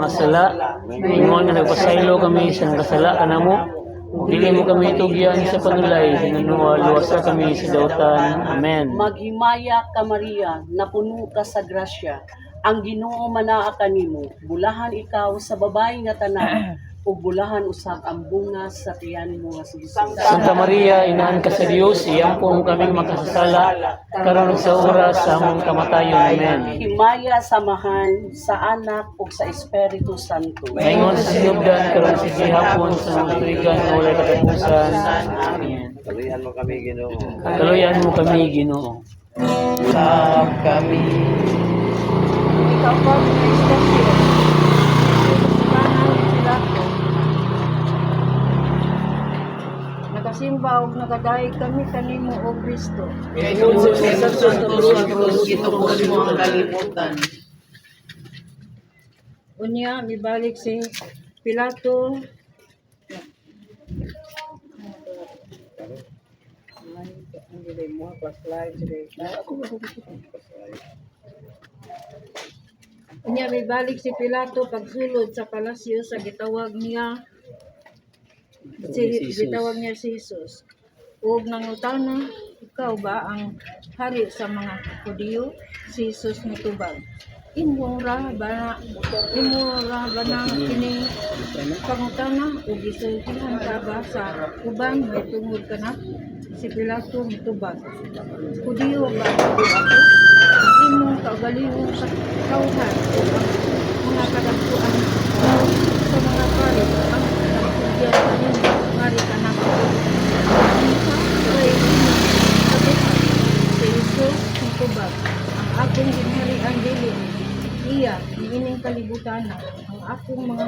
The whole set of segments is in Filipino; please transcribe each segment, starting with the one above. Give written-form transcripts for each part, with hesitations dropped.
mga sala. Ingon nga nagpasaylo kami sa nakasala kanamo. Dili mo kami tugyan sa panulay, Ginoo, luwasa kami sa dautan. Amen. Maghimaya ka Maria, napuno ka sa grasya. Ang Ginoo manaa kanimo, bulahan ikaw sa babae nga tanan, ug bulahan usab ang bunga sa tiyan mo nga si Jesus. Santa Maria, inaan ka sa Dios, iyampong kaming makasasala, karon sa oras sa among kamatayon. Amen. Himaya samahan sa anak ug sa Espiritu Santo. Maingon sa sinubdan, karon sa gihapon sa mga tuigan nga walay katapusan. Amen. Kaluyan mo kami, Ginoo. Kaluyan mo kami, Ginoo. Love kami. Ikaw pa mga istasyon. Susubanan sila ko. Nakasimba o nakadahig kami kanimo o Kristo. Unya, mibalik si Pilato. Unya, mibalik si Pilato pagsulod sa palasyo sa gitawag niya si Jesus. Ug nangutana, ikaw ba ang hari sa mga Hudiyo? Si Jesus nitubag. Imo ra ba na kining pangutana ug gisultihan ka ba sa uban may tungod ka na? Si Pilato mitubag. Hudiyo ba ako? Imong kaugalingon sa kauhan ug ang mga kadagkuan sa mga pari ang nagtugyan kanimo mari ka na ko. Si Jesus mitubag. Ang akong ginharian dili iya niining kalibutan ang akong mga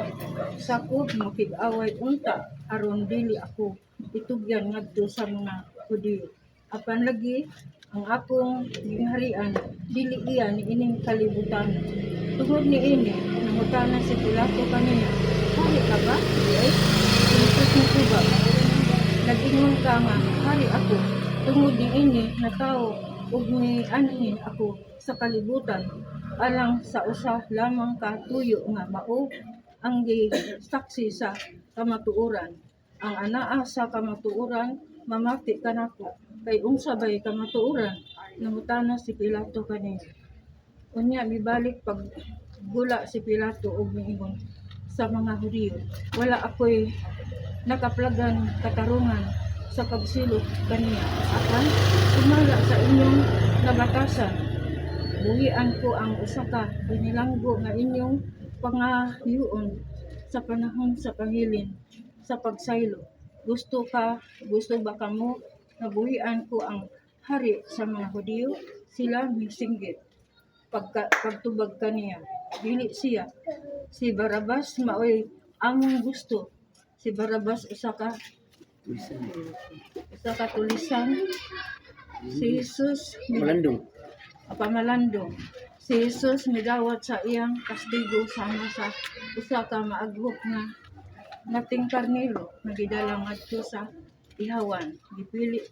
sakop makig-away unta aron dili ako itugyan ngadto sa mga Hudiyo. Apan lagi ang akong gingharian dili iya niining kalibutan. Tungod niini nangutana si Pilato kanina, hari ka ba? Yes. Jesus mitubag. Nag-ingon ka nga, hari ako. Tungod niini na tao ug ni anhin ako sa kalibutan. Alang sa usa lamang ka tuyo nga mao ang saksi sa kamatuoran. Ang anaa sa kamatuoran mamati kanako kay unsa bay kamatuoran? Nangutana si Pilato kanina. Unya mibalik pag gula si Pilato og miingon sa mga Hudiyo, wala ako'y nakaplagan katarungan sa pagsilot kaniya. Apan sumala sa inyong nabatasan, buhian ko ang usa ka binilanggo nga inyong pangahiuon sa panahon sa pangilin sa pagsaylo. Gusto ba kamo nabuhian ko ang hari sa mga Hudiyo? Sila misinggit. Pagtubag kaniya, dili siya. Si Barabas maoy among gusto. Si Barabas usa ka tulisan. Si Jesus pamalandong. Si Jesus midawat sa iyang kastigo sama sa usa ka maaghok nga tingkarnero nagidala ngadto sa ihawan. Gipili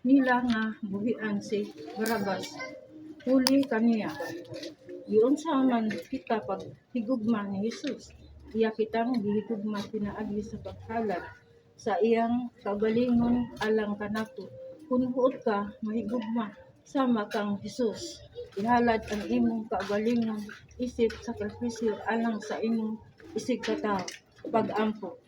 nila nga buhian si Barabas. Huli kaniya. Giunsa man kita pag higugma ni Jesus. Iya kitang gihigugma pinaagi sa paghalad sa iyang kagalingon alang kanato. Kung huot ka mahigugma sama kang Jesus. Ihalad ang imong kagalingon isip sakripisyo alang sa imong isig katao. Pag-ampo.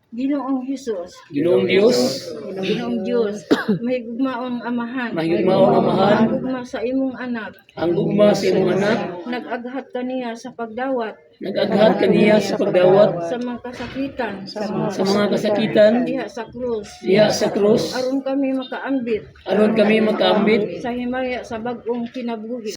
Ginoong Jesus. Ginoong Dios. Ginoong Dios. Mahigugmaong amahan. Mahigugmaong amahan. Ang gugma sa imong anak. Ang gugma sa imong anak. Nag-aghat kaniya sa pagdawat. Nag-aghat kaniya sa pagdawat. Sa mga kasakitan. Sa mga kasakitan. Diha sa krus. Diha sa krus. Aron kami makaambit. Aron kami makaambit. Sa himaya sa bag-ong kinabuhi.